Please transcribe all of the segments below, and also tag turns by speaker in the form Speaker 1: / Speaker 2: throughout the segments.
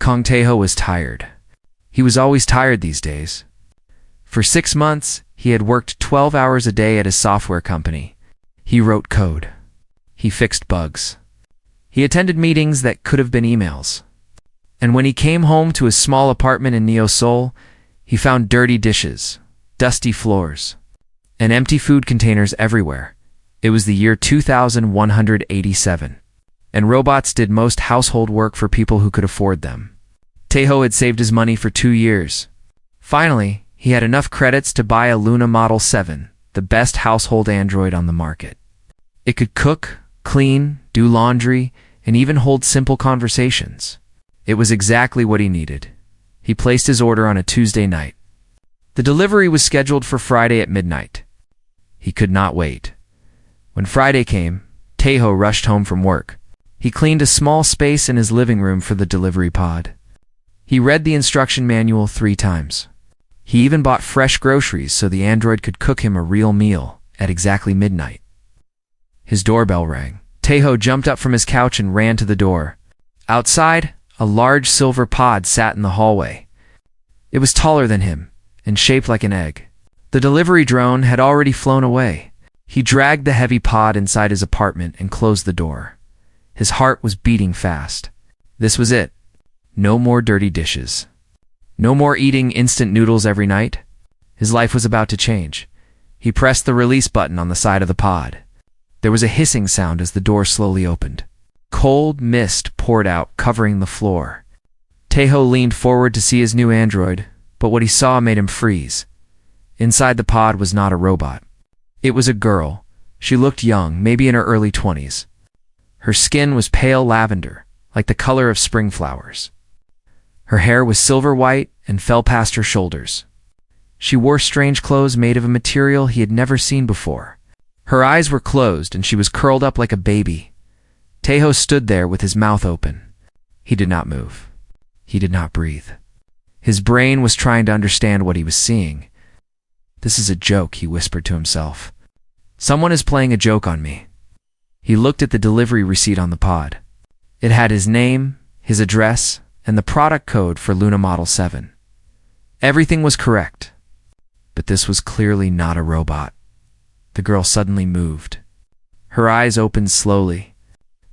Speaker 1: Kong Taeho was tired. He was always tired these days. For 6 months, he had worked 12 hours a day at his software company. He wrote code. He fixed bugs. He attended meetings that could have been emails. And when he came home to his small apartment in Neo-Seoul, he found dirty dishes, dusty floors, and empty food containers everywhere. It was the year 2187, and robots did most household work for people who could afford them. Taeho had saved his money for 2 years. Finally, he had enough credits to buy a Luna Model 7, the best household android on the market. It could cook, clean, do laundry, and even hold simple conversations. It was exactly what he needed. He placed his order on a Tuesday night. The delivery was scheduled for Friday at midnight. He could not wait. When Friday came, Taeho rushed home from work. He cleaned a small space in his living room for the delivery pod. He read the instruction manual 3 times. He even bought fresh groceries so the android could cook him a real meal at exactly midnight. His doorbell rang. Taeho jumped up from his couch and ran to the door. Outside, a large silver pod sat in the hallway. It was taller than him and shaped like an egg. The delivery drone had already flown away. He dragged the heavy pod inside his apartment and closed the door. His heart was beating fast. This was it. No more dirty dishes. No more eating instant noodles every night. His life was about to change. He pressed the release button on the side of the pod. There was a hissing sound as the door slowly opened. Cold mist poured out, covering the floor. Taeho leaned forward to see his new android, but what he saw made him freeze. Inside the pod was not a robot. It was a girl. She looked young, maybe in her early 20s. Her skin was pale lavender, like the color of spring flowers. Her hair was silver white and fell past her shoulders. She wore strange clothes made of a material he had never seen before. Her eyes were closed and she was curled up like a baby. Taeho stood there with his mouth open. He did not move. He did not breathe. His brain was trying to understand what he was seeing. "This is a joke," he whispered to himself. "Someone is playing a joke on me." He looked at the delivery receipt on the pod. It had his name, his address, and the product code for Luna Model 7. Everything was correct. But this was clearly not a robot. The girl suddenly moved. Her eyes opened slowly.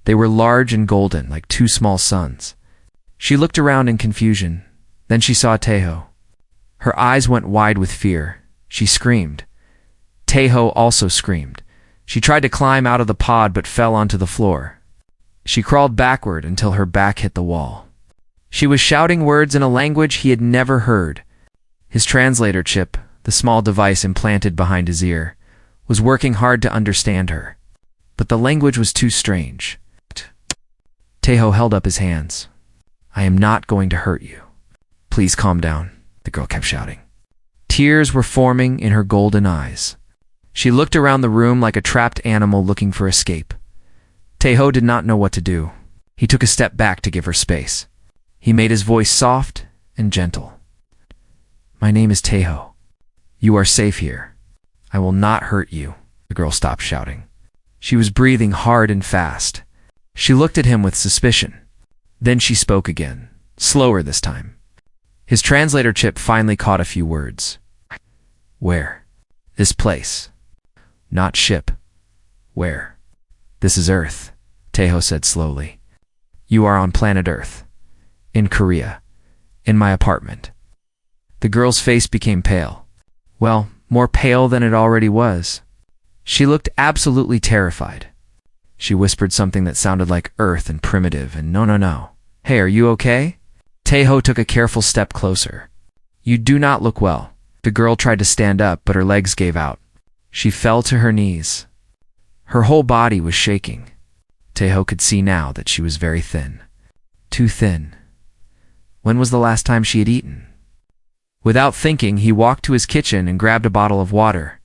Speaker 1: They were large and golden, like 2 small suns. She looked around in confusion. Then she saw Taeho. Her eyes went wide with fear. She screamed. Taeho also screamed. She tried to climb out of the pod but fell onto the floor. She crawled backward until her back hit the wall. She was shouting words in a language he had never heard. His translator chip, the small device implanted behind his ear, was working hard to understand her. But the language was too strange. Taeho held up his hands. "I am not going to hurt you. Please calm down," the girl kept shouting. Tears were forming in her golden eyes. She looked around the room like a trapped animal looking for escape. Taeho did not know what to do. He took a step back to give her space. He made his voice soft and gentle. "My name is Taeho. You are safe here. I will not hurt you." The girl stopped shouting. She was breathing hard and fast. She looked at him with suspicion. Then she spoke again, slower this time. His translator chip finally caught a few words. "Where?" "This place." "Not ship." "Where?" "This is Earth," Taeho said slowly. "You are on planet Earth. In Korea. In my apartment." The girl's face became pale. Well, more pale than it already was. She looked absolutely terrified. She whispered something that sounded like Earth and primitive and no. "Hey, are you okay?" Taeho took a careful step closer. "You do not look well." The girl tried to stand up, but her legs gave out. She fell to her knees. Her whole body was shaking. Taeho could see now that she was very thin. Too thin. When was the last time she had eaten? Without thinking, he walked to his kitchen and grabbed a bottle of water.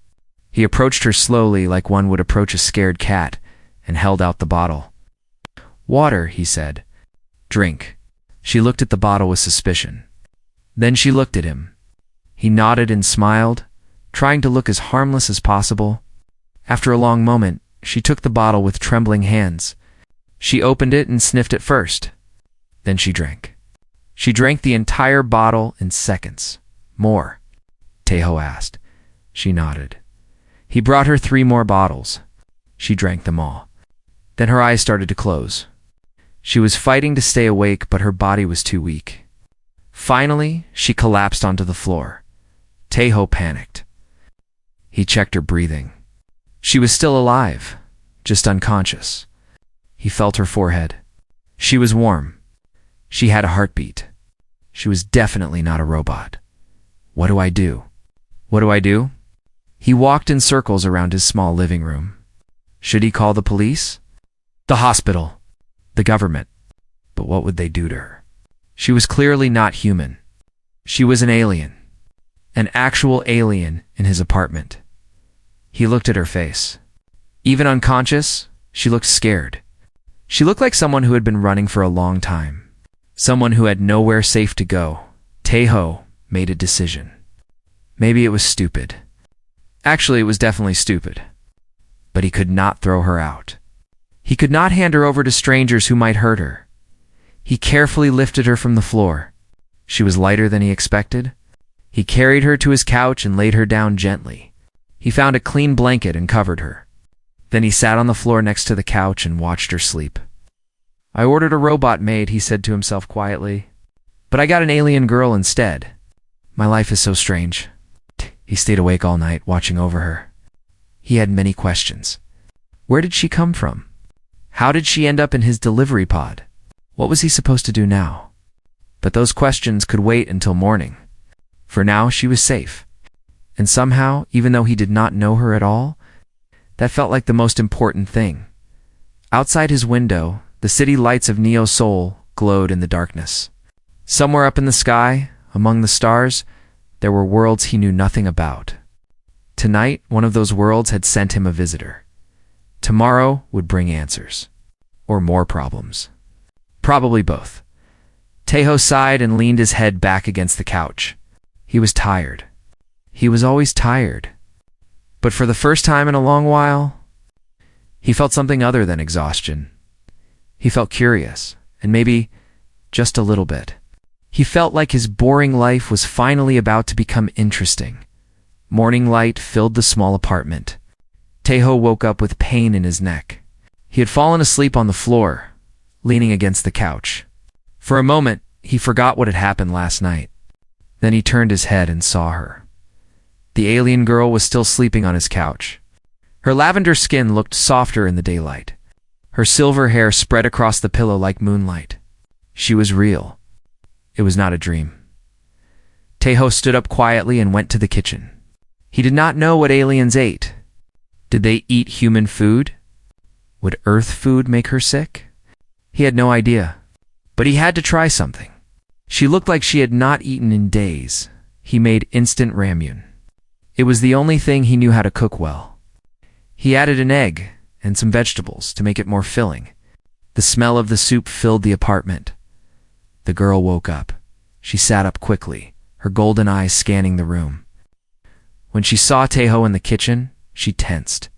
Speaker 1: He approached her slowly like one would approach a scared cat and held out the bottle. "Water," he said. "Drink." She looked at the bottle with suspicion. Then she looked at him. He nodded and smiled, trying to look as harmless as possible. After a long moment, she took the bottle with trembling hands. She opened it and sniffed it first. Then she drank. She drank the entire bottle in seconds. More? Taeho asked. She nodded. He brought her 3 more bottles. She drank them all. Then her eyes started to close. She was fighting to stay awake, but her body was too weak. Finally, she collapsed onto the floor. Taeho panicked. He checked her breathing. She was still alive, just unconscious. He felt her forehead. She was warm. She had a heartbeat. She was definitely not a robot. What do I do? What do I do? He walked in circles around his small living room. Should he call the police? The hospital? The government? But what would they do to her? She was clearly not human. She was an alien. An actual alien in his apartment. He looked at her face. Even unconscious, she looked scared. She looked like someone who had been running for a long time. Someone who had nowhere safe to go. Taeho made a decision. Maybe it was stupid. Actually, it was definitely stupid. But he could not throw her out. He could not hand her over to strangers who might hurt her. He carefully lifted her from the floor. She was lighter than he expected. He carried her to his couch and laid her down gently. He found a clean blanket and covered her. Then he sat on the floor next to the couch and watched her sleep. I ordered a robot maid, he said to himself quietly. But I got an alien girl instead. My life is so strange. He stayed awake all night, watching over her. He had many questions. Where did she come from? How did she end up in his delivery pod? What was he supposed to do now? But those questions could wait until morning. For now, she was safe. And somehow, even though he did not know her at all, that felt like the most important thing. Outside his window, the city lights of Neo Seoul glowed in the darkness. Somewhere up in the sky, among the stars, there were worlds he knew nothing about. Tonight, one of those worlds had sent him a visitor. Tomorrow would bring answers. Or more problems. Probably both. Taeho sighed and leaned his head back against the couch. He was tired. He was always tired. But for the first time in a long while, he felt something other than exhaustion. He felt curious, and maybe just a little bit. He felt like his boring life was finally about to become interesting. Morning light filled the small apartment. Taeho woke up with pain in his neck. He had fallen asleep on the floor, leaning against the couch. For a moment, he forgot what had happened last night. Then he turned his head and saw her. The alien girl was still sleeping on his couch. Her lavender skin looked softer in the daylight. Her silver hair spread across the pillow like moonlight. She was real. It was not a dream. Taeho stood up quietly and went to the kitchen. He did not know what aliens ate. Did they eat human food? Would Earth food make her sick? He had no idea. But he had to try something. She looked like she had not eaten in days. He made instant ramyun. It was the only thing he knew how to cook well. He added an egg and some vegetables to make it more filling. The smell of the soup filled the apartment. The girl woke up. She sat up quickly, her golden eyes scanning the room. When she saw Taeho in the kitchen, she tensed.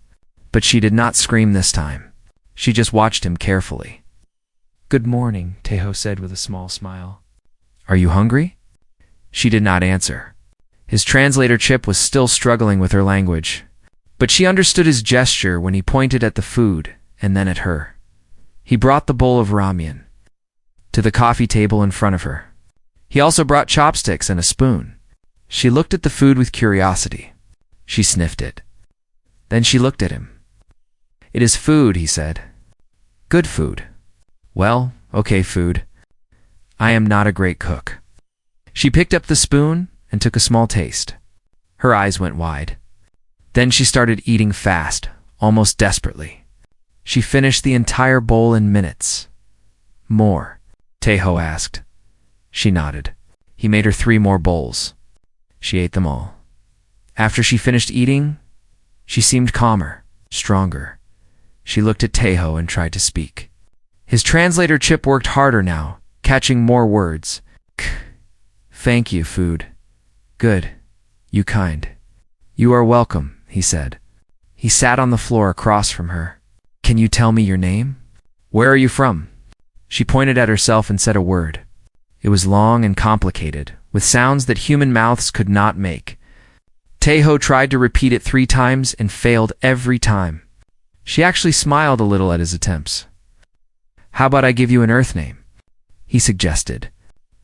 Speaker 1: But she did not scream this time. She just watched him carefully. "Good morning," Taeho said with a small smile. "Are you hungry?" She did not answer. His translator chip was still struggling with her language. But she understood his gesture when he pointed at the food and then at her. He brought the bowl of ramyun to the coffee table in front of her. He also brought chopsticks and a spoon. She looked at the food with curiosity. She sniffed it. Then she looked at him. "It is food," he said. "Good food." "Well, okay food. I am not a great cook." She picked up the spoon and took a small taste. Her eyes went wide. Then she started eating fast, almost desperately. She finished the entire bowl in minutes. "More?" Taeho asked. She nodded. He made her 3 more bowls. She ate them all. After she finished eating, she seemed calmer, stronger. She looked at Taeho and tried to speak. His translator chip worked harder now, catching more words. "Thank you, food. Good. You kind. You are welcome," he said. He sat on the floor across from her. "Can you tell me your name? Where are you from?" She pointed at herself and said a word. It was long and complicated, with sounds that human mouths could not make. Taeho tried to repeat it 3 times and failed every time. She actually smiled a little at his attempts. "How about I give you an Earth name?" he suggested.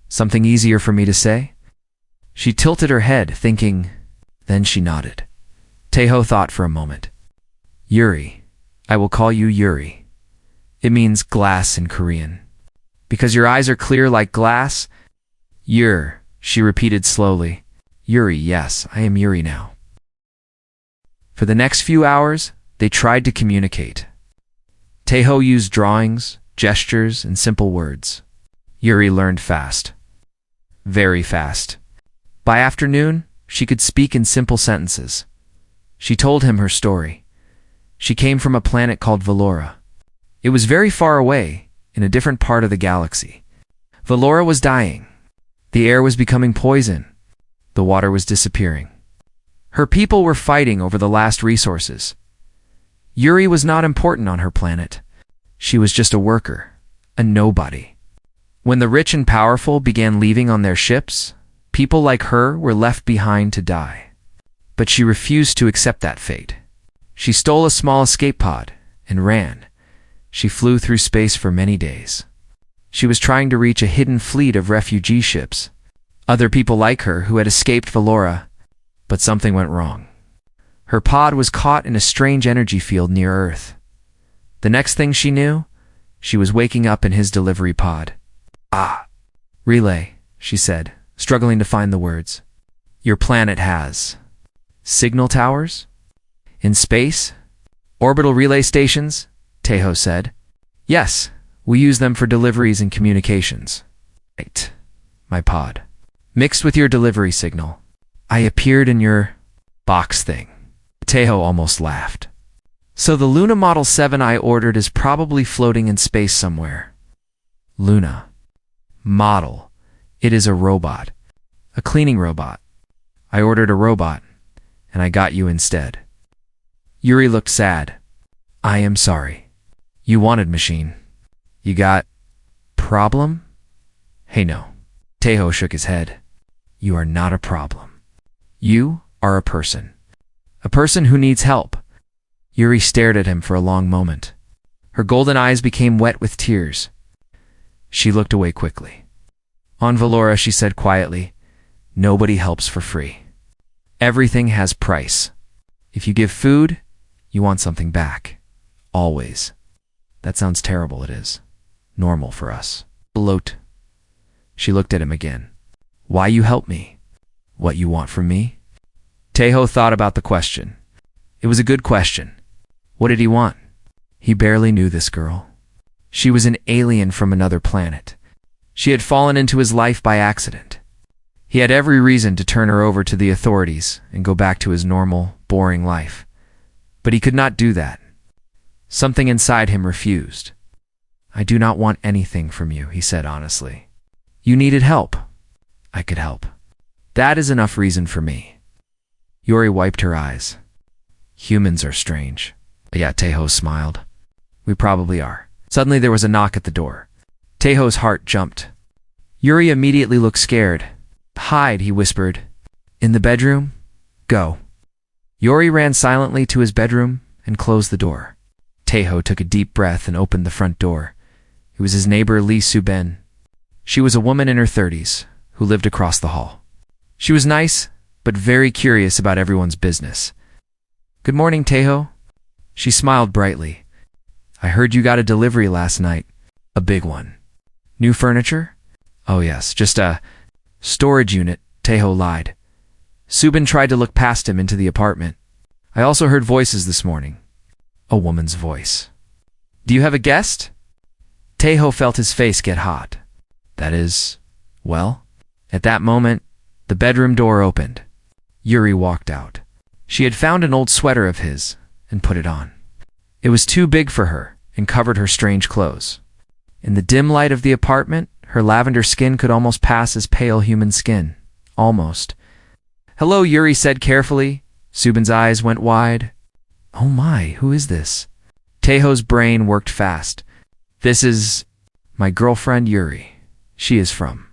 Speaker 1: "Something easier for me to say?" She tilted her head, thinking. Then she nodded. Taeho thought for a moment. "Yuri. I will call you Yuri. It means glass in Korean. Because your eyes are clear like glass?" "Yur," she repeated slowly. "Yuri, yes, I am Yuri now." For the next few hours, they tried to communicate. Taeho used drawings, gestures, and simple words. Yuri learned fast. Very fast. By afternoon, she could speak in simple sentences. She told him her story. She came from a planet called Valora. It was very far away, in a different part of the galaxy. Valora was dying. The air was becoming poison. The water was disappearing. Her people were fighting over the last resources. Yuri was not important on her planet. She was just a worker, a nobody. When the rich and powerful began leaving on their ships, people like her were left behind to die. But she refused to accept that fate. She stole a small escape pod and ran. She flew through space for many days. She was trying to reach a hidden fleet of refugee ships, other people like her who had escaped Valora, but something went wrong. Her pod was caught in a strange energy field near Earth. The next thing she knew, she was waking up in his delivery pod. "Ah, relay," she said, struggling to find the words. "Your planet has signal towers? In space? Orbital relay stations?" Taeho said. "Yes, we use them for deliveries and communications." "Right, my pod. Mixed with your delivery signal. I appeared in your box thing." Taeho almost laughed. "So the Luna Model 7 I ordered is probably floating in space somewhere." Luna. Model. It is a robot. A cleaning robot. I ordered a robot, and I got you instead. Yuri looked sad. "I am sorry. You wanted machine. You got problem?" "Hey, no." Taeho shook his head. "You are not a problem. You are a person. A person who needs help." Yuri stared at him for a long moment. Her golden eyes became wet with tears. She looked away quickly. On Valora, she said quietly, "Nobody helps for free. Everything has price. If you give food, you want something back. Always. That sounds terrible, it is. Normal for us." "Bloat." She looked at him again. "Why you help me? What you want from me?" Taeho thought about the question. It was a good question. What did he want? He barely knew this girl. She was an alien from another planet. She had fallen into his life by accident. He had every reason to turn her over to the authorities and go back to his normal, boring life. But he could not do that. Something inside him refused. "I do not want anything from you," he said honestly. "You needed help. I could help. That is enough reason for me." Yuri wiped her eyes. "Humans are strange." "Yeah," Taeho smiled. "We probably are." Suddenly there was a knock at the door. Taeho's heart jumped. Yuri immediately looked scared. "Hide," he whispered. "In the bedroom? Go." Yuri ran silently to his bedroom and closed the door. Taeho took a deep breath and opened the front door. It was his neighbor Lee Soo-ben. She was a woman in her 30s who lived across the hall. She was nice, but very curious about everyone's business. "Good morning, Taeho." She smiled brightly. "I heard you got a delivery last night. A big one. New furniture?" "Oh yes, just a storage unit," Taeho lied. Soo-ben tried to look past him into the apartment. "I also heard voices this morning." A woman's voice. "Do you have a guest?" Taeho felt his face get hot. "That is, well?" At that moment, the bedroom door opened. Yuri walked out. She had found an old sweater of his and put it on. It was too big for her and covered her strange clothes. In the dim light of the apartment, her lavender skin could almost pass as pale human skin. Almost. "Hello," Yuri said carefully. Soo-ben's eyes went wide. "Oh my, who is this?" Taeho's brain worked fast. "This is my girlfriend Yuri. She is from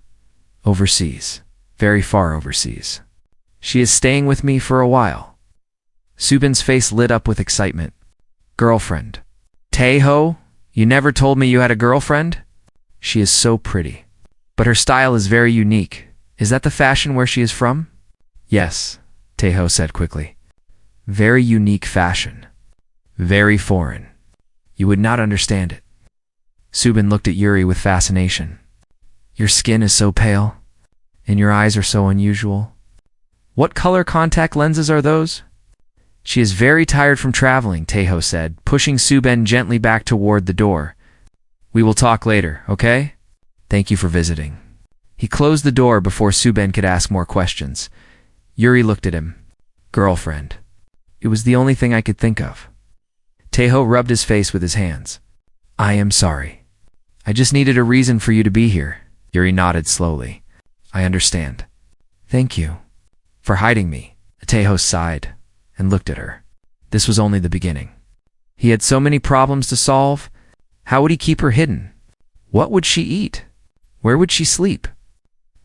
Speaker 1: Overseas. Very far overseas. She is staying with me for a while. Subin's face lit up with excitement. Girlfriend. Tae-ho, you never told me you had a girlfriend? She is so pretty. But her style is very unique. Is that the fashion where she is from? Yes, Tae-ho said quickly. Very unique fashion. Very foreign. You would not understand it. Subin looked at Yuri with fascination. Your skin is so pale, and your eyes are so unusual. What color contact lenses are those? She is very tired from traveling, Tae-ho said, pushing Subin gently back toward the door. We will talk later, okay? Thank you for visiting. He closed the door before Subin could ask more questions. Yuri looked at him. Girlfriend. It was the only thing I could think of. Tae-ho rubbed his face with his hands. I am sorry. I just needed a reason for you to be here. Yuri nodded slowly. I understand. Thank you. For hiding me. Tae-ho sighed and looked at her. This was only the beginning. He had so many problems to solve. How would he keep her hidden? What would she eat? Where would she sleep?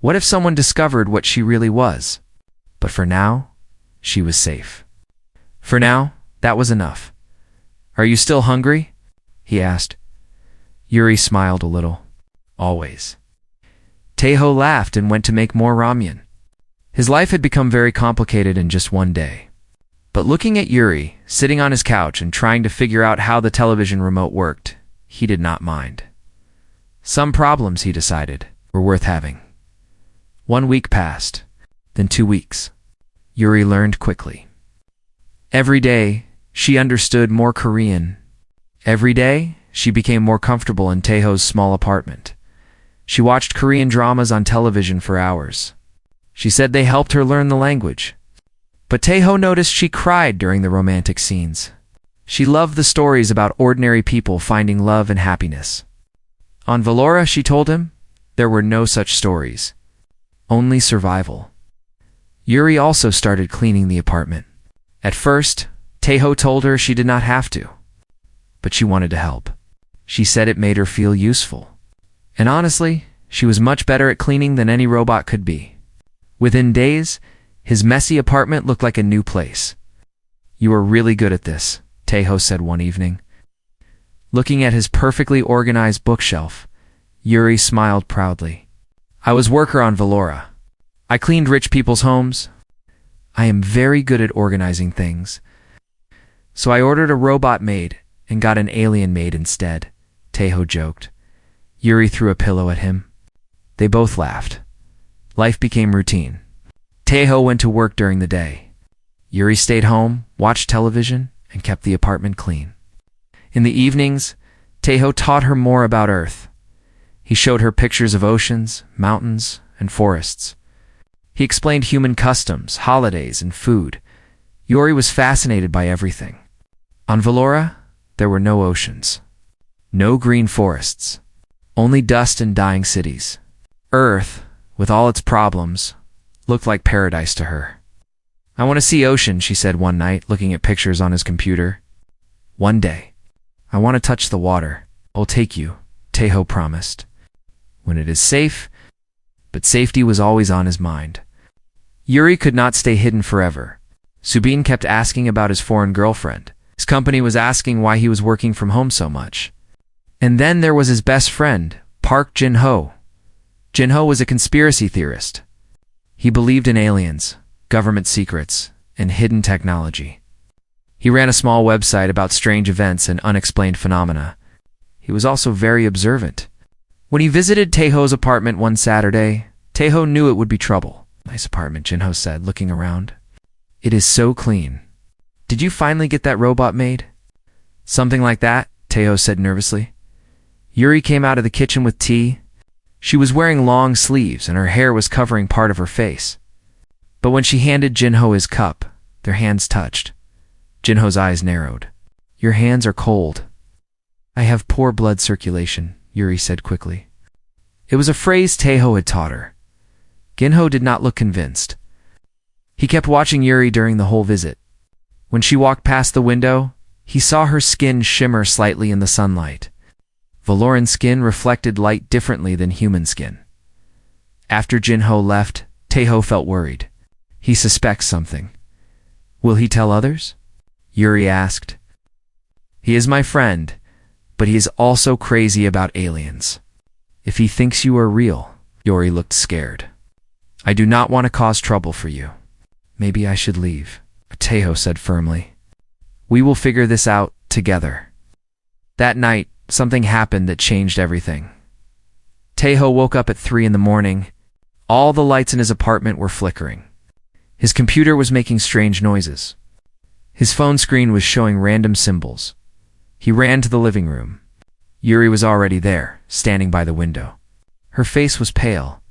Speaker 1: What if someone discovered what she really was? But for now, she was safe. For now, that was enough. Are you still hungry? He asked. Yuri smiled a little. Always. Tae-ho laughed and went to make more ramen. His life had become very complicated in just one day. But looking at Yuri, sitting on his couch and trying to figure out how the television remote worked, he did not mind. Some problems, he decided, were worth having. 1 week passed, then 2 weeks. Yuri learned quickly. Every day, she understood more Korean. Every day, she became more comfortable in Tae-ho's small apartment. She watched Korean dramas on television for hours. She said they helped her learn the language. But Tae-ho noticed she cried during the romantic scenes. She loved the stories about ordinary people finding love and happiness. On Valora, she told him, there were no such stories. Only survival. Yuri also started cleaning the apartment. At first, Tae-ho told her she did not have to. But she wanted to help. She said it made her feel useful. And honestly, she was much better at cleaning than any robot could be. Within days, his messy apartment looked like a new place. You are really good at this, Tae-ho said one evening. Looking at his perfectly organized bookshelf, Yuri smiled proudly. I was worker on Valora. I cleaned rich people's homes. I am very good at organizing things. So I ordered a robot maid and got an alien maid instead, Tae-ho joked. Yuri threw a pillow at him. They both laughed. Life became routine. Tae-ho went to work during the day. Yuri stayed home, watched television, and kept the apartment clean. In the evenings, Tae-ho taught her more about Earth. He showed her pictures of oceans, mountains, and forests. He explained human customs, holidays, and food. Yuri was fascinated by everything. On Valora, there were no oceans. No green forests. Only dust and dying cities. Earth, with all its problems, looked like paradise to her. I want to see ocean, she said one night, looking at pictures on his computer. One day. I want to touch the water. I'll take you, Tae-ho promised. When it is safe, but safety was always on his mind. Yuri could not stay hidden forever. Subin kept asking about his foreign girlfriend. His company was asking why he was working from home so much. And then there was his best friend, Park Jin-ho. Jin-ho was a conspiracy theorist. He believed in aliens, government secrets, and hidden technology. He ran a small website about strange events and unexplained phenomena. He was also very observant. When he visited Tae-ho's apartment one Saturday, Tae-ho knew it would be trouble. Nice apartment, Jin-ho said, looking around. It is so clean. Did you finally get that robot maid? Something like that, Tae-ho said nervously. Yuri came out of the kitchen with tea. She was wearing long sleeves and her hair was covering part of her face. But when she handed Jin-ho his cup, their hands touched. Jin-ho's eyes narrowed. Your hands are cold. I have poor blood circulation, Yuri said quickly. It was a phrase Tae-ho had taught her. Jin-ho did not look convinced. He kept watching Yuri during the whole visit. When she walked past the window, he saw her skin shimmer slightly in the sunlight. Valoran skin reflected light differently than human skin. After Jinho left, Taeho felt worried. He suspects something. Will he tell others? Yuri asked. He is my friend, but he is also crazy about aliens. If he thinks you are real, Yuri looked scared. I do not want to cause trouble for you. Maybe I should leave, Taeho said firmly. We will figure this out together. That night, something happened that changed everything. Taeho woke up at 3 in the morning. All the lights in his apartment were flickering. His computer was making strange noises. His phone screen was showing random symbols. He ran to the living room. Yuri was already there, standing by the window. Her face was pale.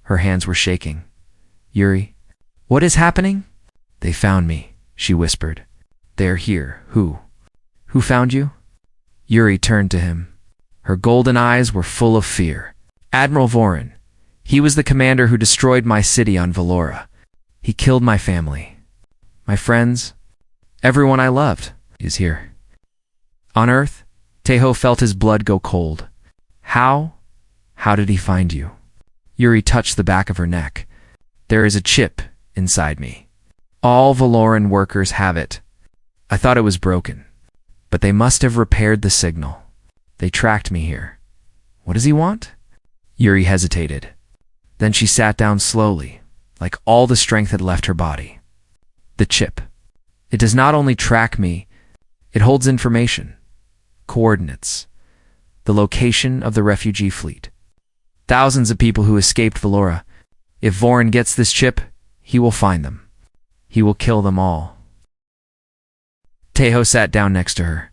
Speaker 1: Her hands were shaking. Yuri, what is happening? They found me, she whispered. They're here. Who? Who found you? Yuri turned to him. Her golden eyes were full of fear. Admiral Vorin. He was the commander who destroyed my city on Valora. He killed my family. My friends, everyone I loved, is here. On Earth, Taeho felt his blood go cold. How? How did he find you? Yuri touched the back of her neck. There is a chip inside me. All Valoran workers have it. I thought it was broken, but they must have repaired the signal. They tracked me here. What does he want? Yuri hesitated. Then she sat down slowly, like all the strength had left her body. The chip. It does not only track me, it holds information, coordinates, the location of the refugee fleet. Thousands of people who escaped Valora. If Vorin gets this chip, he will find them. He will kill them all. Taeho sat down next to her.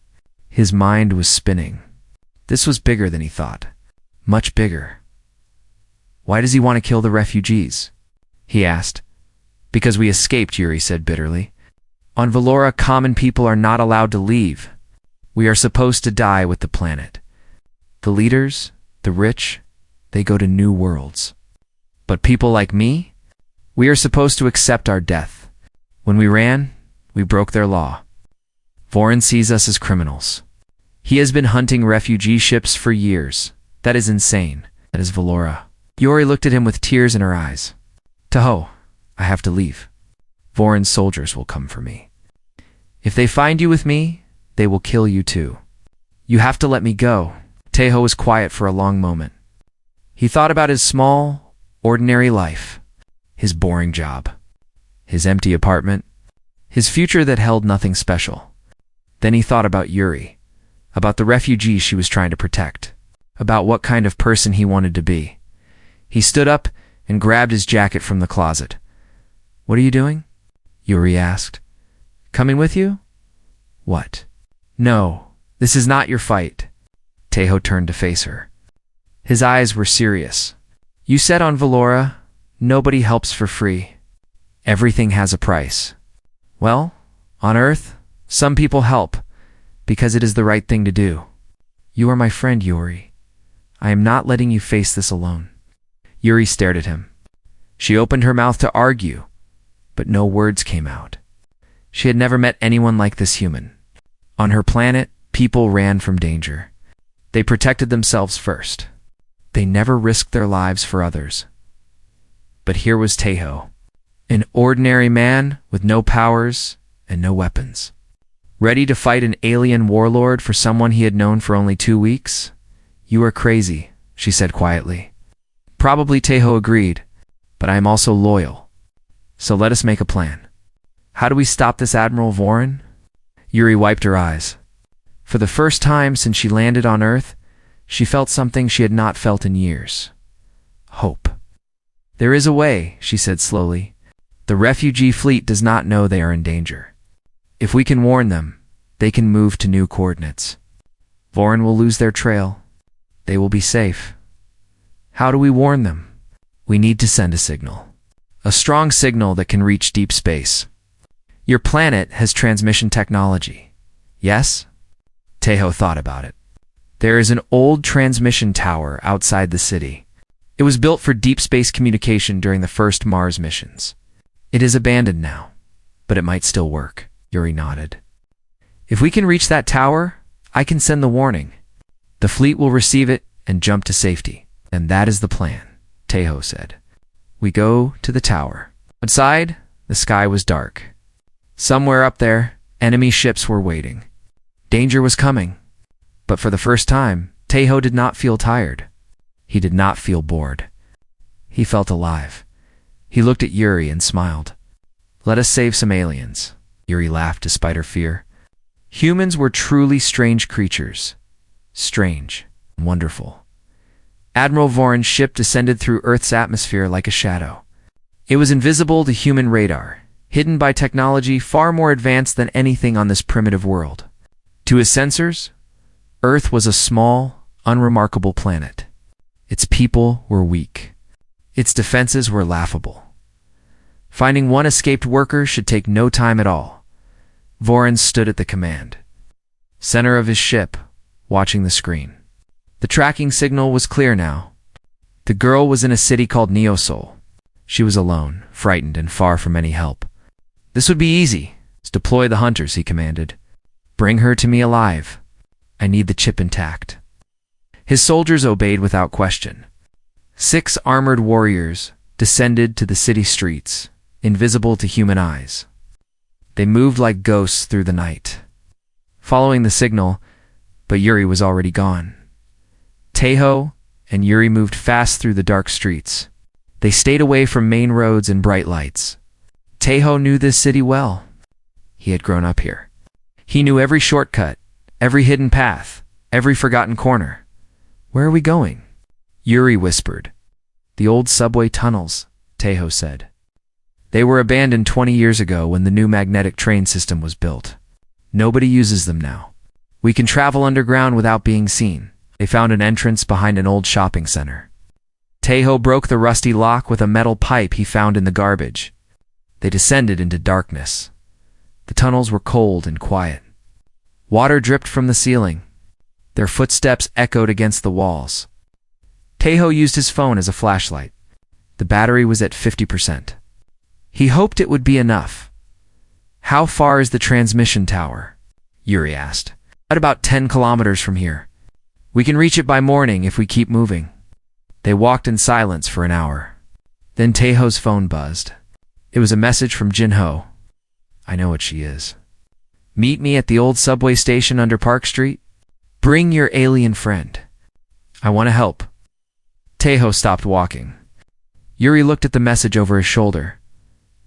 Speaker 1: His mind was spinning. This was bigger than he thought. Much bigger. Why does he want to kill the refugees? He asked. Because we escaped, Yuri said bitterly. On Valora, common people are not allowed to leave. We are supposed to die with the planet. The leaders, the rich, they go to new worlds. But people like me, we are supposed to accept our death. When we ran, we broke their law. Vorin sees us as criminals. He has been hunting refugee ships for years. That is insane. That is Valora. Yuri looked at him with tears in her eyes. Taeho, I have to leave. Vorin's soldiers will come for me. If they find you with me, they will kill you too. You have to let me go. Taeho was quiet for a long moment. He thought about his small, ordinary life, his boring job, his empty apartment, his future that held nothing special. Then he thought about Yuri, about the refugees she was trying to protect, about what kind of person he wanted to be. He stood up and grabbed his jacket from the closet. What are you doing? Yuri asked. Coming with you? What? No, this is not your fight. Taeho turned to face her. His eyes were serious. You said on Valora, nobody helps for free. Everything has a price. Well, on Earth, some people help, because it is the right thing to do. You are my friend, Yuri. I am not letting you face this alone. Yuri stared at him. She opened her mouth to argue, but no words came out. She had never met anyone like this human. On her planet, people ran from danger. They protected themselves first. They never risked their lives for others. But here was Taeho, an ordinary man with no powers and no weapons. Ready to fight an alien warlord for someone he had known for only 2 weeks? You are crazy, she said quietly. Probably Taeho agreed, but I am also loyal. So let us make a plan. How do we stop this Admiral Vorin? Yuri wiped her eyes. For the first time since she landed on Earth, she felt something she had not felt in years. Hope. There is a way, she said slowly. The refugee fleet does not know they are in danger. If we can warn them, they can move to new coordinates. Vorin will lose their trail. They will be safe. How do we warn them? We need to send a signal. A strong signal that can reach deep space. Your planet has transmission technology. Yes? Taeho thought about it. There is an old transmission tower outside the city. It was built for deep space communication during the first Mars missions. It is abandoned now, but it might still work. Yuri nodded. If we can reach that tower, I can send the warning. The fleet will receive it and jump to safety. And that is the plan, Taeho said. We go to the tower. Outside, the sky was dark. Somewhere up there, enemy ships were waiting. Danger was coming. But for the first time, Taeho did not feel tired. He did not feel bored. He felt alive. He looked at Yuri and smiled. Let us save some aliens. Yuri laughed despite her fear. Humans were truly strange creatures. Strange and wonderful. Admiral Voron's ship descended through Earth's atmosphere like a shadow. It was invisible to human radar, hidden by technology far more advanced than anything on this primitive world. To his sensors, Earth was a small, unremarkable planet. Its people were weak. Its defenses were laughable. Finding one escaped worker should take no time at all. Voron stood at the command center of his ship, watching the screen. The tracking signal was clear now. The girl was in a city called Neosol. She was alone, frightened, and far from any help. This would be easy. Deploy the hunters, he commanded. Bring her to me alive. I need the chip intact. His soldiers obeyed without question. 6 armored warriors descended to the city streets, invisible to human eyes. They moved like ghosts through the night, following the signal, but Yuri was already gone. Taeho and Yuri moved fast through the dark streets. They stayed away from main roads and bright lights. Taeho knew this city well. He had grown up here. He knew every shortcut, every hidden path, every forgotten corner. Where are we going? Yuri whispered. The old subway tunnels, Taeho said. They were abandoned 20 years ago when the new magnetic train system was built. Nobody uses them now. We can travel underground without being seen. They found an entrance behind an old shopping center. Taeho broke the rusty lock with a metal pipe he found in the garbage. They descended into darkness. The tunnels were cold and quiet. Water dripped from the ceiling. Their footsteps echoed against the walls. Taeho used his phone as a flashlight. The battery was at 50%. He hoped it would be enough. How far is the transmission tower? Yuri asked. At about 10 kilometers from here. We can reach it by morning if we keep moving. They walked in silence for an hour. Then Taeho's phone buzzed. It was a message from Jinho. I know what she is. Meet me at the old subway station under Park Street. Bring your alien friend. I want to help. Taeho stopped walking. Yuri looked at the message over his shoulder.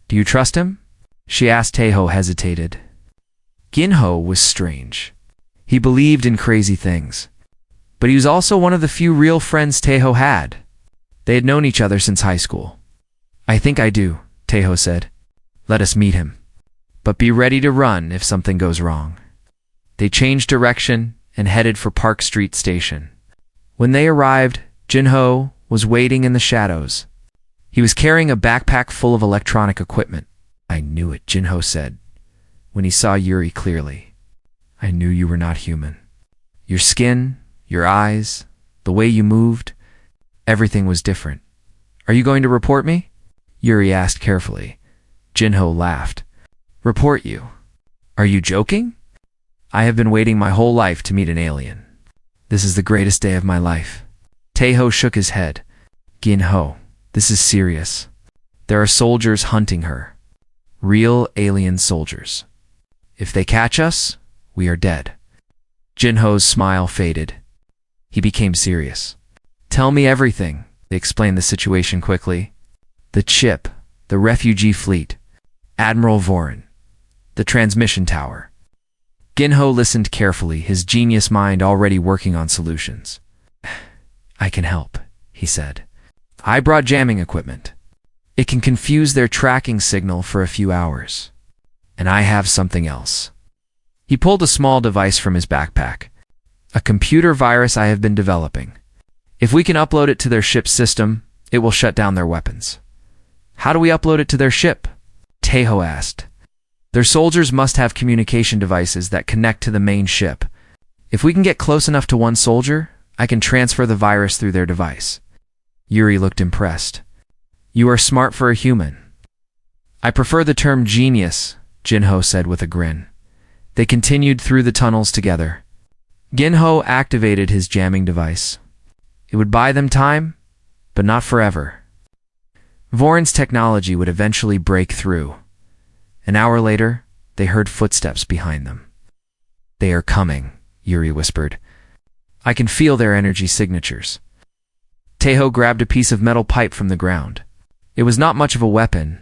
Speaker 1: Do you trust him? She asked. Taeho hesitated. Ginho was strange. He believed in crazy things. But he was also one of the few real friends Taeho had. They had known each other since high school. I think I do, Taeho said. Let us meet him. But be ready to run if something goes wrong. They changed direction and headed for Park Street Station. When they arrived, Jinho was waiting in the shadows. He was carrying a backpack full of electronic equipment. I knew it, Jinho said, when he saw Yuri clearly. I knew you were not human. Your skin, your eyes, the way you moved, everything was different. Are you going to report me? Yuri asked carefully. Jinho laughed. Report you? Are you joking? I have been waiting my whole life to meet an alien. This is the greatest day of my life. Taeho shook his head. Ginho, this is serious. There are soldiers hunting her. Real alien soldiers. If they catch us, we are dead. Jinho's smile faded. He became serious. Tell me everything. They explained the situation quickly. The chip, the refugee fleet, Admiral Voron, the transmission tower. Ginho listened carefully, his genius mind already working on solutions. I can help, he said. I brought jamming equipment. It can confuse their tracking signal for a few hours. And I have something else. He pulled a small device from his backpack. A computer virus I have been developing. If we can upload it to their ship's system, it will shut down their weapons. How do we upload it to their ship? Taeho asked. Their soldiers must have communication devices that connect to the main ship. If we can get close enough to one soldier, I can transfer the virus through their device. Yuri looked impressed. You are smart for a human. I prefer the term genius, Jinho said with a grin. They continued through the tunnels together. Ginho activated his jamming device. It would buy them time, but not forever. Voron's technology would eventually break through. An hour later, they heard footsteps behind them. "They are coming," Yuri whispered. "I can feel their energy signatures." Taeho grabbed a piece of metal pipe from the ground. It was not much of a weapon,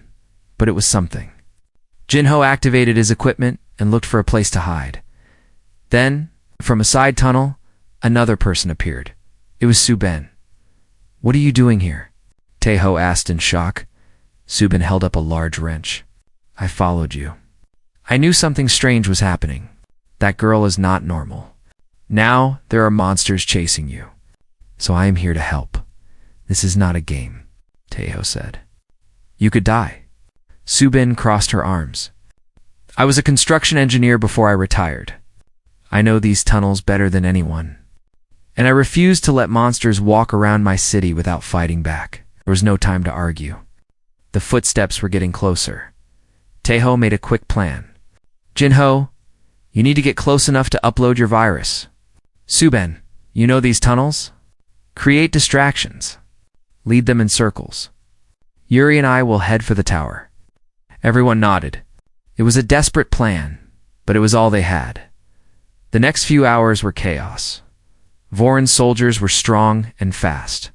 Speaker 1: but it was something. Jinho activated his equipment and looked for a place to hide. Then, from a side tunnel, another person appeared. It was Subin. "What are you doing here?" Taeho asked in shock. Subin held up a large wrench. "I followed you. I knew something strange was happening. That girl is not normal. Now there are monsters chasing you. So I am here to help. This is not a game," Taeho said. "You could die." Subin crossed her arms. "I was a construction engineer before I retired. I know these tunnels better than anyone. And I refuse to let monsters walk around my city without fighting back." There was no time to argue. The footsteps were getting closer. Taeho made a quick plan. "Jinho, you need to get close enough to upload your virus. Subin, you know these tunnels? Create distractions. Lead them in circles. Yuri and I will head for the tower." Everyone nodded. It was a desperate plan, but it was all they had. The next few hours were chaos. Voron's soldiers were strong and fast.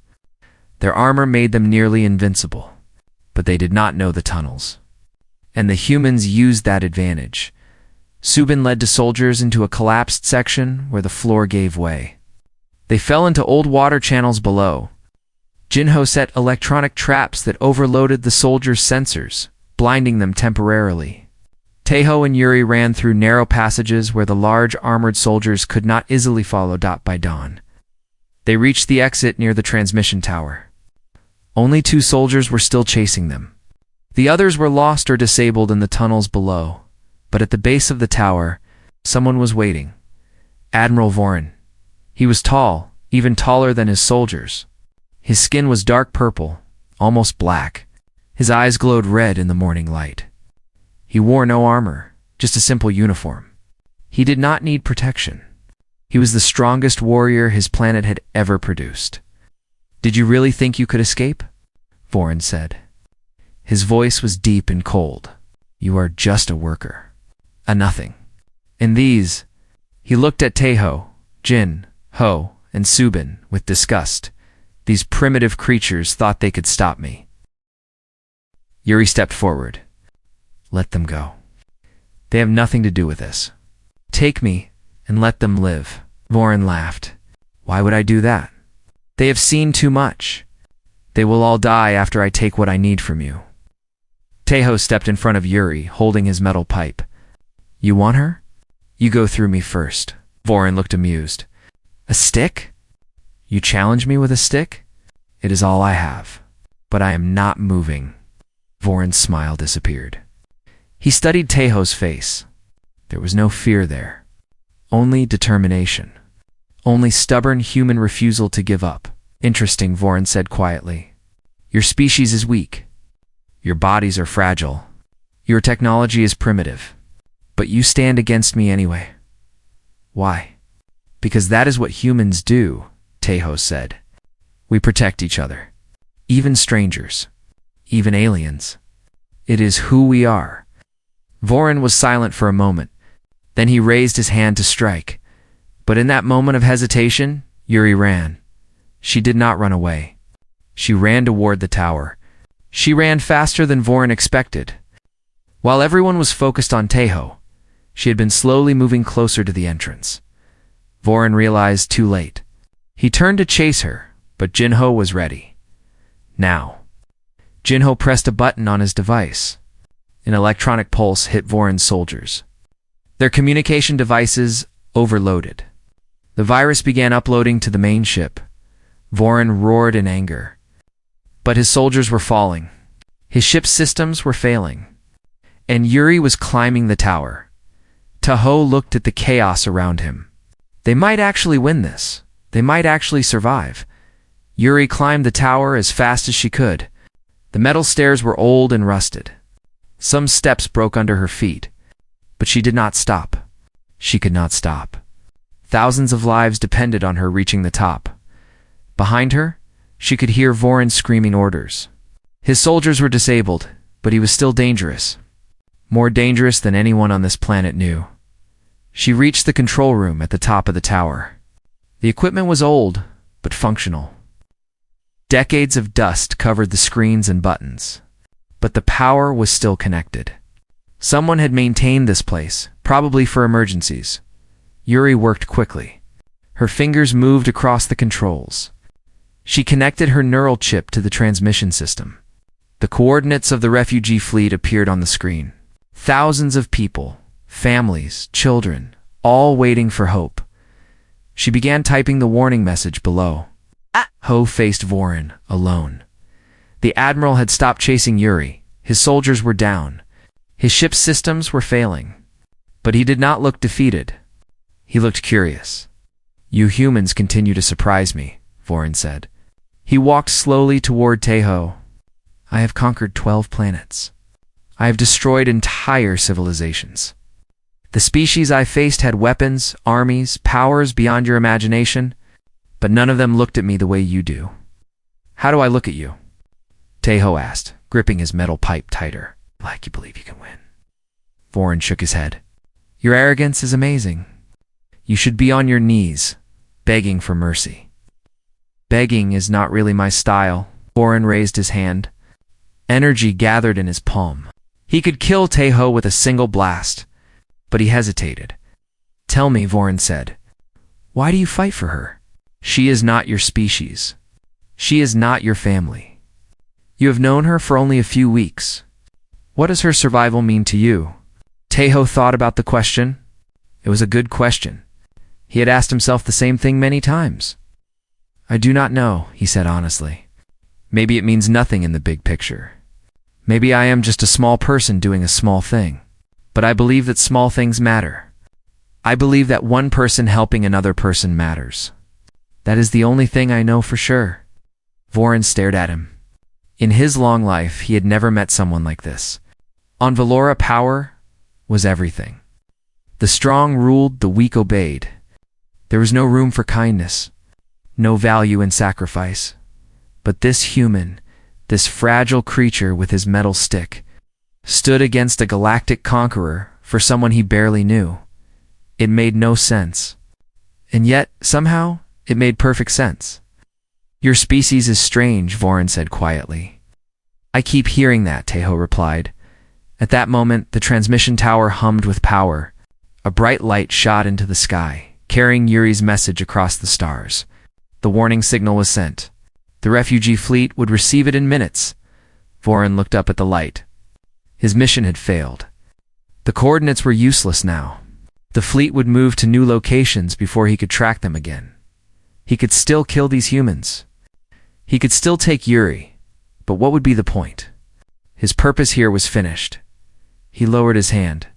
Speaker 1: Their armor made them nearly invincible, but they did not know the tunnels. And the humans used that advantage. Subin led the soldiers into a collapsed section where the floor gave way. They fell into old water channels below. Jinho set electronic traps that overloaded the soldiers' sensors, blinding them temporarily. Taeho and Yuri ran through narrow passages where the large armored soldiers could not easily follow. By dawn, they reached the exit near the transmission tower. Only 2 soldiers were still chasing them. The others were lost or disabled in the tunnels below, but at the base of the tower, someone was waiting. Admiral Voron. He was tall, even taller than his soldiers. His skin was dark purple, almost black. His eyes glowed red in the morning light. He wore no armor, just a simple uniform. He did not need protection. He was the strongest warrior his planet had ever produced. "Did you really think you could escape?" Voron said. His voice was deep and cold. "You are just a worker. A nothing." And these, he looked at Taeho, Jin, Ho, and Subin with disgust. "These primitive creatures thought they could stop me." Yuri stepped forward. "Let them go. They have nothing to do with this. Take me and let them live." Voron laughed. "Why would I do that? They have seen too much. They will all die after I take what I need from you." Taeho stepped in front of Yuri, holding his metal pipe. "You want her? You go through me first." Voron looked amused. "A stick? You challenge me with a stick? It is all I have. But I am not moving." Voron's smile disappeared. He studied Taeho's face. There was no fear there. Only determination. Only stubborn human refusal to give up. "Interesting," Voron said quietly. "Your species is weak. Your bodies are fragile. Your technology is primitive. But you stand against me anyway. Why?" "Because that is what humans do," Taeho said. "We protect each other. Even strangers. Even aliens. It is who we are." Voron was silent for a moment. Then he raised his hand to strike. But in that moment of hesitation, Yuri ran. She did not run away. She ran toward the tower. She ran faster than Voron expected. While everyone was focused on Taeho, she had been slowly moving closer to the entrance. Voron realized too late. He turned to chase her, but Jinho was ready. Now. Jinho pressed a button on his device. An electronic pulse hit Voron's soldiers. Their communication devices overloaded. The virus began uploading to the main ship. Voron roared in anger. But his soldiers were falling. His ship's systems were failing. And Yuri was climbing the tower. Taeho looked at the chaos around him. They might actually win this. They might actually survive. Yuri climbed the tower as fast as she could. The metal stairs were old and rusted. Some steps broke under her feet. But she did not stop. She could not stop. Thousands of lives depended on her reaching the top. Behind her, she could hear Voron screaming orders. His soldiers were disabled, but he was still dangerous. More dangerous than anyone on this planet knew. She reached the control room at the top of the tower. The equipment was old, but functional. Decades of dust covered the screens and buttons, but the power was still connected. Someone had maintained this place, probably for emergencies. Yuri worked quickly. Her fingers moved across the controls. She connected her neural chip to the transmission system. The coordinates of the refugee fleet appeared on the screen. Thousands of people, families, children, all waiting for hope. She began typing the warning message below. Ho faced Vorin, alone. The Admiral had stopped chasing Yuri. His soldiers were down. His ship's systems were failing. But he did not look defeated. He looked curious. You humans continue to surprise me, Vorin said. He walked slowly toward Teho. I have conquered 12 planets. I have destroyed entire civilizations. The species I faced had weapons, armies, powers beyond your imagination, but none of them looked at me the way you do. How do I look at you? Teho asked, gripping his metal pipe tighter. Like you believe you can win. Vorin shook his head. Your arrogance is amazing. You should be on your knees, begging for mercy. Begging is not really my style. Vorin raised his hand. Energy gathered in his palm. He could kill Teho with a single blast, but he hesitated. Tell me, Vorin said, why do you fight for her? She is not your species. She is not your family. You have known her for only a few weeks. What does her survival mean to you? Teho thought about the question. It was a good question. He had asked himself the same thing many times. I do not know, he said honestly. Maybe it means nothing in the big picture. Maybe I am just a small person doing a small thing. But I believe that small things matter. I believe that one person helping another person matters. That is the only thing I know for sure. Vorin stared at him. In his long life, he had never met someone like this. On Valora, power was everything. The strong ruled, the weak obeyed. There was no room for kindness, no value in sacrifice. But this human, this fragile creature with his metal stick, stood against a galactic conqueror for someone he barely knew. It made no sense. And yet, somehow, it made perfect sense. Your species is strange, Vorin said quietly. I keep hearing that, Teho replied. At that moment, the transmission tower hummed with power. A bright light shot into the sky, carrying Yuri's message across the stars. The warning signal was sent. The refugee fleet would receive it in minutes. Vorin looked up at the light. His mission had failed. The coordinates were useless now. The fleet would move to new locations before he could track them again. He could still kill these humans. He could still take Yuri, but what would be the point? His purpose here was finished. He lowered his hand.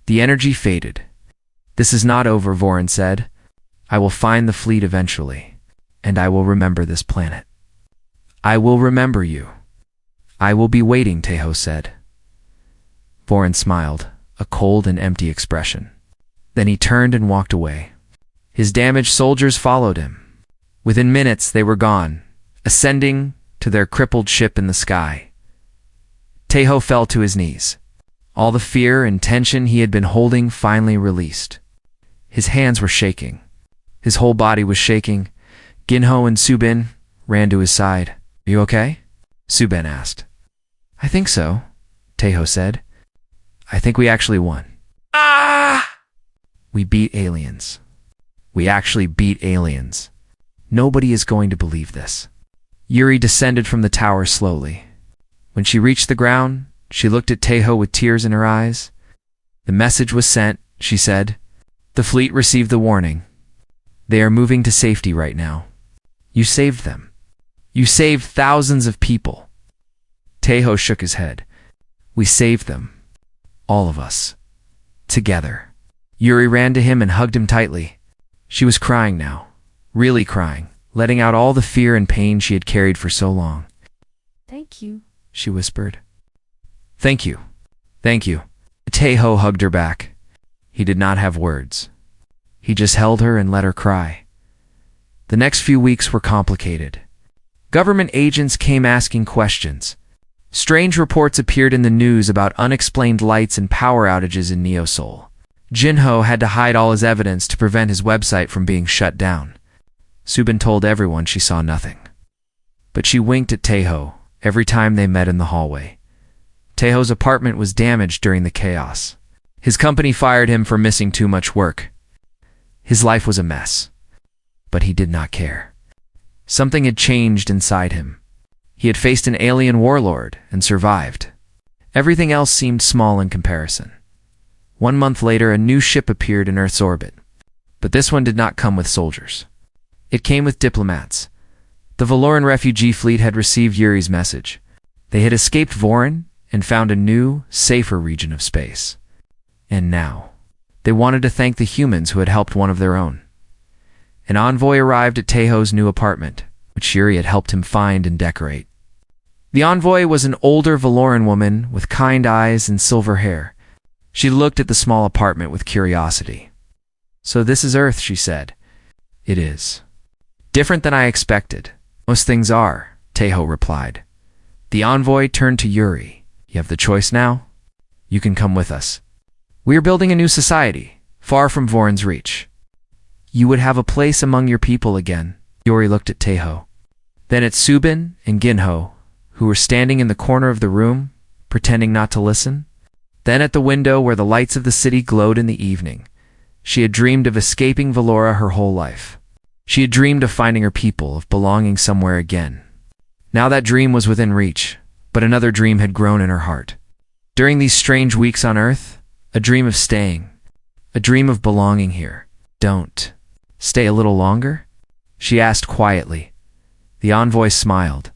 Speaker 1: The energy faded. This is not over, Vorin said. I will find the fleet eventually, and I will remember this planet. I will remember you. I will be waiting, Teho said. Vorin smiled, a cold and empty expression. Then he turned and walked away. His damaged soldiers followed him. Within minutes, they were gone, ascending to their crippled ship in the sky. Teho fell to his knees. All the fear and tension he had been holding finally released. His hands were shaking. His whole body was shaking. Ginho and Subin ran to his side. Are you okay? Subin asked. I think so, Teho said. I think we actually won. We beat aliens. We actually beat aliens. Nobody is going to believe this. Yuri descended from the tower slowly. When she reached the ground, she looked at Teho with tears in her eyes. The message was sent, she said. The fleet received the warning. They are moving to safety right now. You saved them. You saved thousands of people. Teho shook his head. We saved them. All of us. Together. Yuri ran to him and hugged him tightly. She was crying now. Really crying, letting out all the fear and pain she had carried for so long.
Speaker 2: Thank you,
Speaker 1: she whispered. Thank you. Thank you. Teho hugged her back. He did not have words. He just held her and let her cry. The next few weeks were complicated. Government agents came asking questions. Strange reports appeared in the news about unexplained lights and power outages in Neosol. Jinho had to hide all his evidence to prevent his website from being shut down. Subin told everyone she saw nothing. But she winked at Taeho every time they met in the hallway. Taeho's apartment was damaged during the chaos. His company fired him for missing too much work. His life was a mess. But he did not care. Something had changed inside him. He had faced an alien warlord and survived. Everything else seemed small in comparison. 1 month later, a new ship appeared in Earth's orbit. But this one did not come with soldiers. It came with diplomats. The Valoran refugee fleet had received Yuri's message. They had escaped Vorin and found a new, safer region of space. And now, they wanted to thank the humans who had helped one of their own. An envoy arrived at Taeho's new apartment, which Yuri had helped him find and decorate. The envoy was an older Valoran woman with kind eyes and silver hair. She looked at the small apartment with curiosity. "So this is Earth," she said. "It is. Different than I expected. Most things are," Taeho replied. The envoy turned to Yuri. "You have the choice now. You can come with us. We are building a new society, far from Vorin's reach. You would have a place among your people again." Yuri looked at Taeho, then at Subin and Ginho, who were standing in the corner of the room, pretending not to listen. Then at the window where the lights of the city glowed in the evening. She had dreamed of escaping Valora her whole life. She had dreamed of finding her people, of belonging somewhere again. Now that dream was within reach, but another dream had grown in her heart. During these strange weeks on Earth, a dream of staying, a dream of belonging here. "Don't stay a little longer?" she asked quietly. The envoy smiled.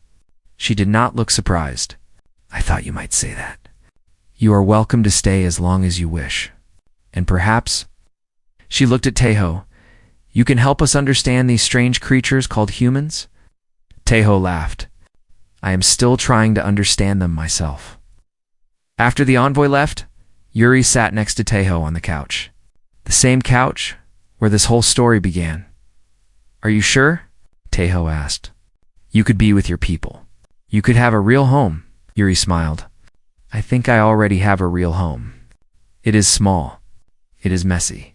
Speaker 1: She did not look surprised. "I thought you might say that. You are welcome to stay as long as you wish. And perhaps," she looked at Taeho, "you can help us understand these strange creatures called humans?" Taeho laughed. "I am still trying to understand them myself." After the envoy left, Yuri sat next to Taeho on the couch. The same couch where this whole story began. "Are you sure?" Taeho asked. "You could be with your people. You could have a real home," Yuri smiled. "I think I already have a real home. It is small. It is messy.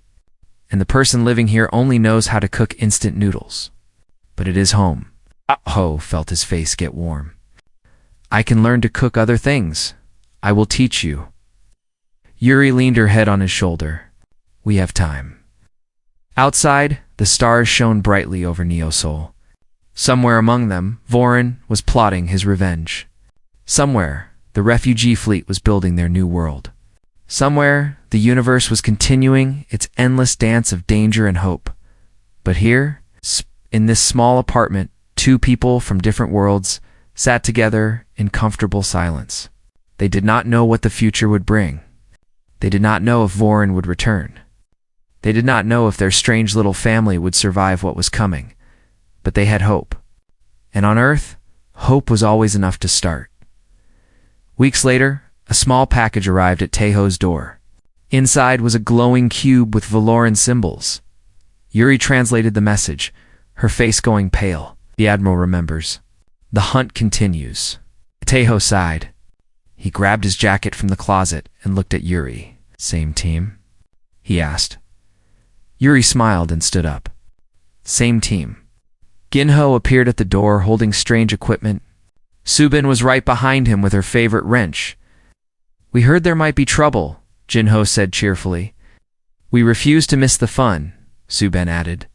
Speaker 1: And the person living here only knows how to cook instant noodles. But it is home." Ho felt his face get warm. "I can learn to cook other things. I will teach you." Yuri leaned her head on his shoulder. "We have time." Outside, the stars shone brightly over Neosol. Somewhere among them, Vorin was plotting his revenge. Somewhere, the refugee fleet was building their new world. Somewhere, the universe was continuing its endless dance of danger and hope. But here, in this small apartment, two people from different worlds sat together in comfortable silence. They did not know what the future would bring. They did not know if Vorin would return. They did not know if their strange little family would survive what was coming. But they had hope. And on Earth, hope was always enough to start. Weeks later, a small package arrived at Taeho's door. Inside was a glowing cube with Valoran symbols. Yuri translated the message, her face going pale. The Admiral remembers. "The hunt continues." Taeho sighed. He grabbed his jacket from the closet and looked at Yuri. "Same team?" he asked. Yuri smiled and stood up. "Same team." Ginho appeared at the door holding strange equipment. Subin was right behind him with her favorite wrench. "We heard there might be trouble," Jinho said cheerfully. "We refuse to miss the fun," Subin added.